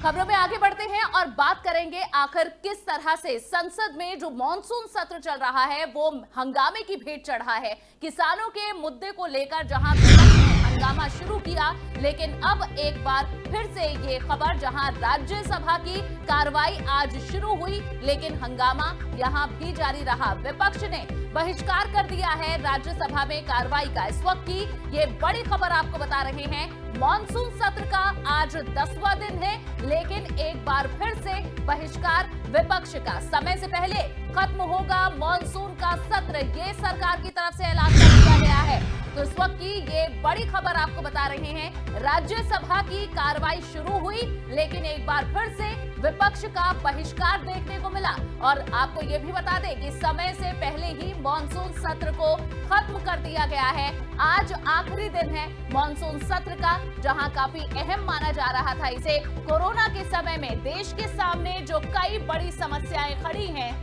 खबरों में आगे बढ़ते हैं और बात करेंगे आखिर किस तरह से संसद में जो मॉनसून सत्र चल रहा है वो हंगामे की भेंट चढ़ा है। किसानों के मुद्दे को लेकर जहां विपक्ष ने हंगामा शुरू किया, लेकिन अब एक बार फिर से ये खबर जहां राज्यसभा की कार्रवाई आज शुरू हुई, लेकिन हंगामा यहां भी जारी रहा। विपक्ष ने बहिष्कार कर दिया है राज्यसभा में कार्रवाई का। इस वक्त की ये बड़ी खबर आपको बता रहे हैं। मॉनसून सत्र का आज 10वां दिन है, लेकिन एक बार फिर से बहिष्कार विपक्ष का। समय से पहले खत्म होगा मॉनसून का सत्र, ये सरकार की तरफ से ऐलान कर दिया गया है। तो इस वक्त की ये बड़ी खबर आपको बता रहे हैं। राज्यसभा की कार्रवाई शुरू हुई, लेकिन एक बार फिर से विपक्ष का बहिष्कार देखने को मिला। और आपको ये भी बता दें कि समय से पहले ही मॉनसून सत्र को खत्म कर दिया गया है। आज आखिरी दिन है मॉनसून सत्र का, जहां काफी अहम माना जा रहा था इसे। कोरोना के समय में देश के सामने जो कई बड़ी समस्याएं खड़ी हैं,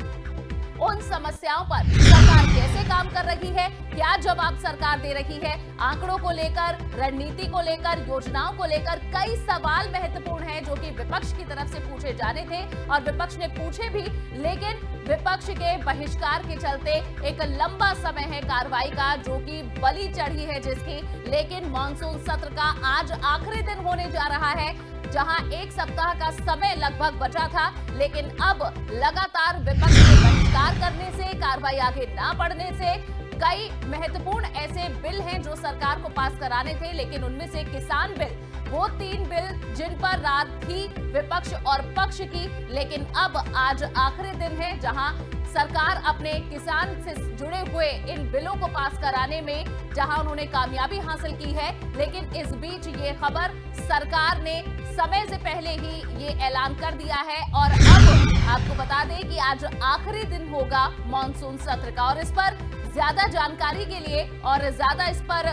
उन समस्याओं पर सरकार कैसे काम कर रही है, क्या जवाब सरकार दे रही है, आंकड़ों को लेकर, रणनीति को लेकर, योजनाओं को लेकर कई सवाल महत्वपूर्ण हैं जो कि विपक्ष की तरफ से पूछे जाने थे और विपक्ष ने पूछे भी। लेकिन विपक्ष के बहिष्कार के चलते एक लंबा समय है कार्रवाई का, जो कि बलि चढ़ी है जिसकी। लेकिन मॉनसून सत्र का आज आखिरी दिन होने जा रहा है, जहां एक सप्ताह का समय लगभग बचा था। लेकिन अब लगातार विपक्ष के बहिष्कार करने से, कार्रवाई आगे ना बढ़ने से, कई महत्वपूर्ण ऐसे बिल हैं जो सरकार को पास कराने थे, लेकिन उनमें से किसान बिल, वो 3 बिल जिन पर रात थी विपक्ष और पक्ष की। लेकिन अब आज आखिरी दिन है जहां सरकार अपने किसान से जुड़े हुए इन बिलों को पास कराने में जहां उन्होंने कामयाबी हासिल की है। लेकिन इस बीच ये खबर सरकार ने समय से पहले ही ये ऐलान कर दिया है। और अब आपको बता दें कि आज आखिरी दिन होगा मॉनसून सत्र का। और इस पर ज्यादा जानकारी के लिए और ज्यादा इस पर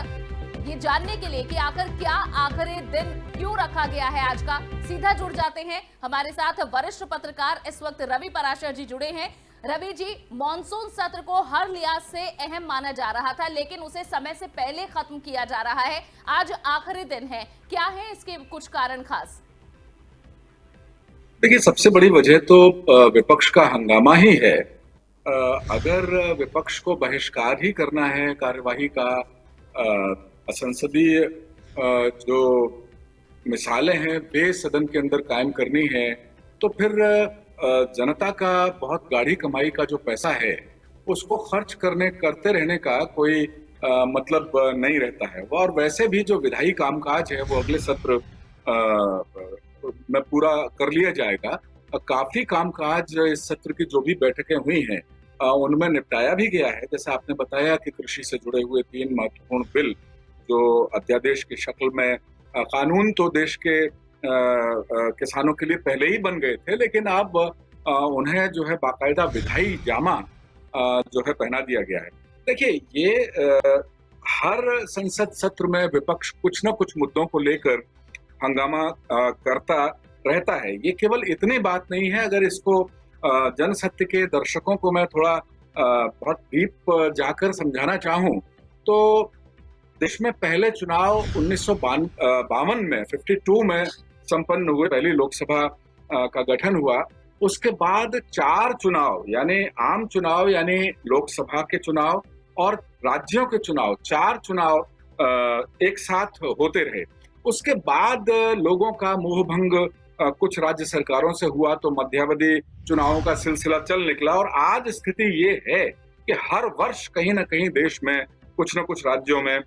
ये जानने के लिए कि आखिर क्या आखिरी दिन क्यों रखा गया है आज का, सीधा जुड़ जाते हैं हमारे साथ वरिष्ठ पत्रकार इस वक्त रवि पराशर जी जुड़े हैं। रवि जी, मॉनसून सत्र को हर लिहाज से अहम माना जा रहा था, लेकिन उसे समय से पहले खत्म किया जा रहा है। आज आखिरी दिन है, क्या है इसके कुछ कारण खास? देखिए, सबसे बड़ी वजह तो विपक्ष का हंगामा ही है। अगर विपक्ष को बहिष्कार ही करना है कार्यवाही का, असंसदीय जो मिसालें हैं वे सदन के अंदर कायम करनी है, तो फिर जनता का बहुत गाढ़ी कमाई का जो पैसा है उसको खर्च करते रहने का कोई मतलब नहीं रहता है। और वैसे भी जो विधायी कामकाज है वो अगले सत्र में पूरा कर लिया जाएगा। काफी कामकाज इस सत्र की जो भी बैठकें हुई हैं उनमें निपटाया भी गया है। जैसे आपने बताया कि कृषि से जुड़े हुए 3 महत्वपूर्ण बिल जो अध्यादेश की शक्ल में, कानून तो देश के किसानों के लिए पहले ही बन गए थे, लेकिन अब उन्हें जो है बाकायदा विधायी जामा जो है पहना दिया गया है। देखिए, ये हर संसद सत्र में विपक्ष कुछ न कुछ मुद्दों को लेकर हंगामा करता रहता है। ये केवल इतनी बात नहीं है। अगर इसको जनसत्य के दर्शकों को मैं थोड़ा बहुत डीप जाकर समझाना चाहूं, तो देश में पहले चुनाव 1952 में 52 में संपन्न हुए, पहली लोकसभा का गठन हुआ। उसके बाद 4 चुनाव, यानी आम चुनाव यानी लोकसभा के चुनाव और राज्यों के चुनाव, 4 चुनाव एक साथ होते रहे। उसके बाद लोगों का मोहभंग कुछ राज्य सरकारों से हुआ तो मध्यावधि चुनावों का सिलसिला चल निकला। और आज स्थिति ये है कि हर वर्ष कहीं ना कहीं देश में कुछ न कुछ राज्यों में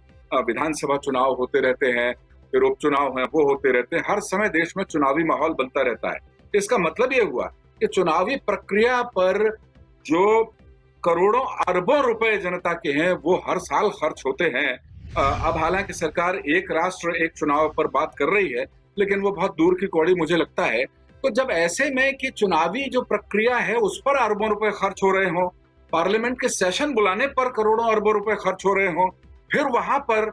विधानसभा चुनाव होते रहते हैं, फिर उपचुनाव हैं वो होते रहते हैं। हर समय देश में चुनावी माहौल बनता रहता है। इसका मतलब ये हुआ कि चुनावी प्रक्रिया पर जो करोड़ों अरबों रुपए जनता के हैं वो हर साल खर्च होते हैं। अब हालांकि सरकार एक राष्ट्र एक चुनाव पर बात कर रही है, लेकिन वो बहुत दूर की कौड़ी मुझे लगता है। तो जब ऐसे में कि चुनावी जो प्रक्रिया है उस पर अरबों रुपए खर्च हो रहे हों, पार्लियामेंट के सेशन बुलाने पर करोड़ों अरबों रुपए खर्च हो रहे हों, फिर वहां पर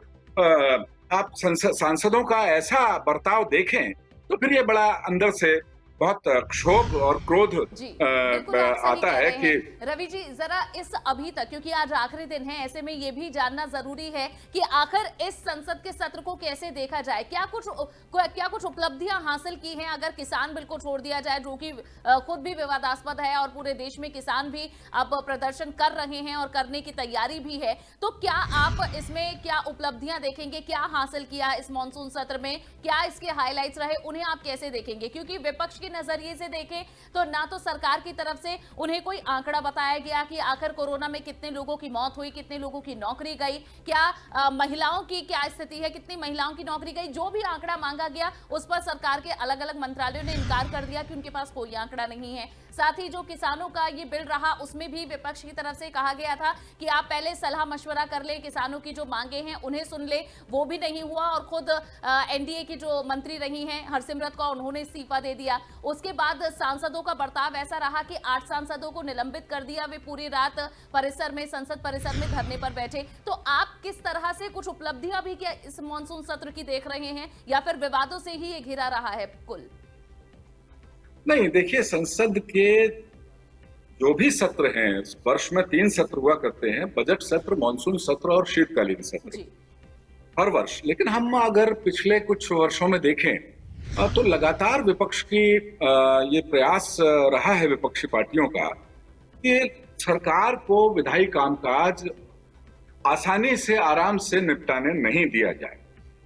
आप सांसदों का ऐसा बर्ताव देखें, तो फिर ये बड़ा अंदर से बहुत क्षोभ और क्रोध जी, बिल्कुल आप सही आता कह है रहे कि हैं। रवि जी, जरा इस अभी तक, क्योंकि आज आखिरी दिन है, ऐसे में ये भी जानना जरूरी है कि आखिर इस संसद के सत्र को कैसे देखा जाए। क्या कुछ उपलब्धियां हासिल की हैं, अगर किसान बिल को छोड़ दिया जाए, जो कि खुद भी विवादास्पद है और पूरे देश में किसान भी अब प्रदर्शन कर रहे हैं और करने की तैयारी भी है, तो क्या आप इसमें क्या उपलब्धियां देखेंगे, क्या हासिल किया इस मॉनसून सत्र में, क्या इसके हाईलाइट्स रहे, उन्हें आप कैसे देखेंगे? क्योंकि विपक्ष के नजरिए से देखें तो ना तो सरकार की तरफ से उन्हें कोई आंकड़ा बताया गया कि आखिर कोरोना में कितने लोगों की मौत हुई, कितने लोगों की नौकरी गई, क्या महिलाओं की क्या स्थिति है, कितनी महिलाओं की नौकरी गई। जो भी आंकड़ा मांगा गया उस पर सरकार के अलग अलग मंत्रालयों ने इनकार कर दिया कि उनके पास कोई आंकड़ा नहीं है। साथ ही जो किसानों का ये बिल रहा, उसमें भी विपक्ष की तरफ से कहा गया था कि आप पहले सलाह मशवरा कर ले, किसानों की जो मांगे हैं उन्हें सुन ले, वो भी नहीं हुआ और खुद एनडीए की जो मंत्री रही हैं हरसिमरत कौर, उन्होंने इस्तीफा दे दिया। उसके बाद सांसदों का बर्ताव ऐसा रहा कि 8 सांसदों को निलंबित कर दिया, वे पूरी रात संसद परिसर में धरने पर बैठे। तो आप किस तरह से कुछ उपलब्धियां भी क्या इस मॉनसून सत्र की देख रहे हैं, या फिर विवादों से ही ये घिरा रहा है कुल? नहीं, देखिए, संसद के जो भी सत्र हैं, वर्ष में 3 सत्र हुआ करते हैं, बजट सत्र, मानसून सत्र और शीतकालीन सत्र, जी, हर वर्ष। लेकिन हम अगर पिछले कुछ वर्षों में देखें तो लगातार विपक्ष की ये प्रयास रहा है विपक्षी पार्टियों का कि सरकार को विधायी कामकाज आसानी से, आराम से निपटाने नहीं दिया जाए।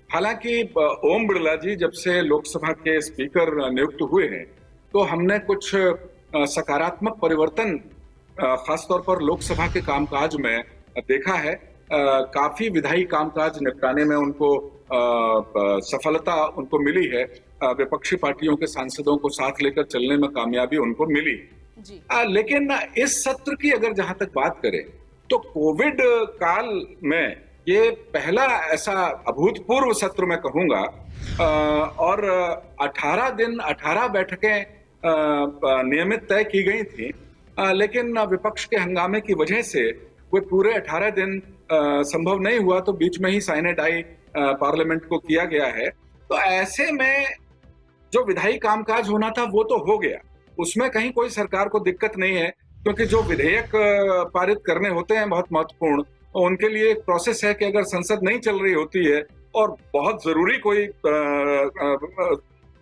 हालांकि ओम बिरला जी जब से लोकसभा के स्पीकर नियुक्त हुए हैं, तो हमने कुछ सकारात्मक परिवर्तन खासतौर पर लोकसभा के कामकाज में देखा है। काफी विधायी कामकाज निपटाने में उनको सफलता उनको मिली है। विपक्षी पार्टियों के सांसदों को साथ लेकर चलने में कामयाबी उनको मिली। जी, लेकिन इस सत्र की अगर जहां तक बात करें, तो कोविड काल में ये पहला ऐसा अभूतपूर्व सत्र मैं कहूंगा, और 18 दिन 18 बैठकें नियमित तय की गई थी, लेकिन विपक्ष के हंगामे की वजह से वो पूरे 18 दिन संभव नहीं हुआ, तो बीच में ही साइने डाई पार्लियामेंट को किया गया है। तो ऐसे में जो विधायी कामकाज होना था वो तो हो गया, उसमें कहीं कोई सरकार को दिक्कत नहीं है, क्योंकि जो विधेयक पारित करने होते हैं बहुत महत्वपूर्ण, उनके लिए एक प्रोसेस है कि अगर संसद नहीं चल रही होती है और बहुत जरूरी कोई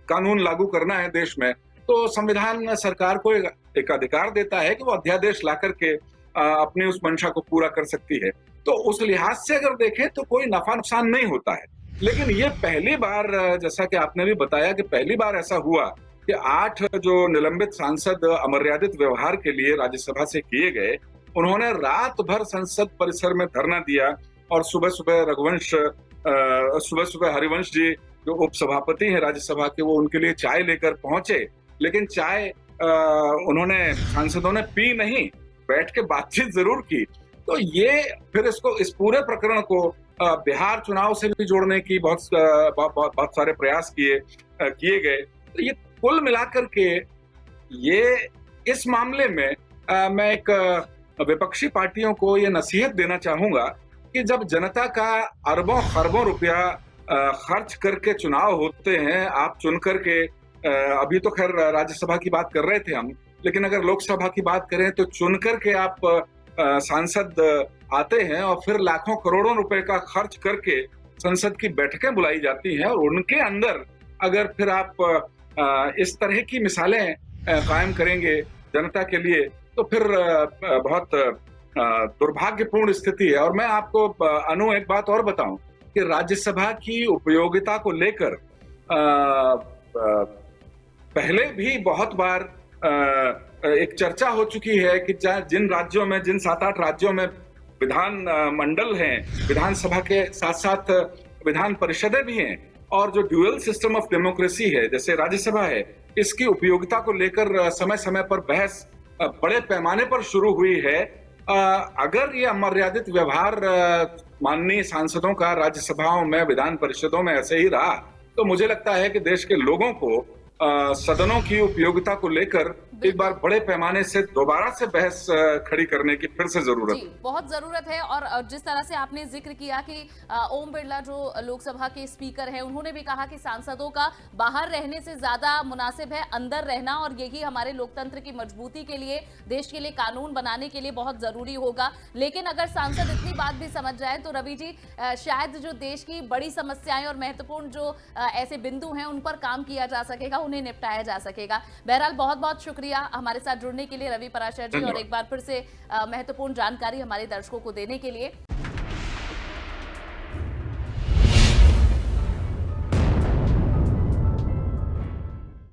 कानून लागू करना है देश में, तो संविधान सरकार को एक अधिकार देता है कि वो अध्यादेश ला करके अपनी उस मंशा को पूरा कर सकती है। तो उस लिहाज से अगर देखें तो कोई नफा नुकसान नहीं होता है। लेकिन ये पहली बार, जैसा कि आपने भी बताया, कि पहली बार ऐसा हुआ कि 8 जो निलंबित सांसद अमर्यादित व्यवहार के लिए राज्यसभा से किए गए, उन्होंने रात भर संसद परिसर में धरना दिया और सुबह सुबह हरिवंश जी जो उपसभापति हैं राज्यसभा के, वो उनके लिए चाय लेकर पहुंचे। लेकिन चाय उन्होंने, सांसदों ने पी नहीं, बैठ के बातचीत जरूर की। तो ये फिर इस पूरे प्रकरण को बिहार चुनाव से भी जोड़ने की बहुत सारे प्रयास किए गए। तो ये कुल मिलाकर के ये इस मामले में मैं एक विपक्षी पार्टियों को ये नसीहत देना चाहूंगा कि जब जनता का अरबों खरबों रुपया खर्च करके चुनाव होते हैं, आप चुन करके, अभी तो खैर राज्यसभा की बात कर रहे थे हम, लेकिन अगर लोकसभा की बात करें तो चुन करके आप सांसद आते हैं और फिर लाखों करोड़ों रुपए का खर्च करके संसद की बैठकें बुलाई जाती हैं, और उनके अंदर अगर फिर आप इस तरह की मिसालें कायम करेंगे जनता के लिए, तो फिर बहुत दुर्भाग्यपूर्ण स्थिति है। और मैं आपको अनु एक बात और बताऊं कि राज्यसभा की उपयोगिता को लेकर पहले भी बहुत बार एक चर्चा हो चुकी है कि जिन राज्यों में, जिन 7-8 राज्यों में विधान मंडल हैं, विधानसभा के साथ साथ विधान परिषदें भी हैं, और जो ड्यूअल सिस्टम ऑफ डेमोक्रेसी है जैसे राज्यसभा है, इसकी उपयोगिता को लेकर समय समय पर बहस बड़े पैमाने पर शुरू हुई है। अगर ये अमर्यादित व्यवहार माननीय सांसदों का राज्यसभाओं में, विधान परिषदों में ऐसे ही रहा, तो मुझे लगता है कि देश के लोगों को सदनों की उपयोगिता को लेकर एक बार बड़े पैमाने से दोबारा से बहस खड़ी करने की फिर से जरूरत जी, बहुत जरूरत है। और जिस तरह से आपने जिक्र किया कि ओम बिरला जो लोकसभा के स्पीकर हैं, उन्होंने भी कहा कि सांसदों का बाहर रहने से ज्यादा मुनासिब है अंदर रहना, और यही हमारे लोकतंत्र की मजबूती के लिए, देश के लिए कानून बनाने के लिए बहुत जरूरी होगा। लेकिन अगर सांसद इतनी बात भी समझ जाए तो रवि जी, शायद जो देश की बड़ी समस्याएं और महत्वपूर्ण जो ऐसे बिंदु हैं उन पर काम किया जा सकेगा, उन्हें निपटाया जा सकेगा। बहरहाल बहुत बहुत शुक्रिया हमारे साथ जुड़ने के लिए रवि पराशर जी, और धन्यवाद। एक बार फिर से महत्वपूर्ण जानकारी हमारे दर्शकों को देने के लिए।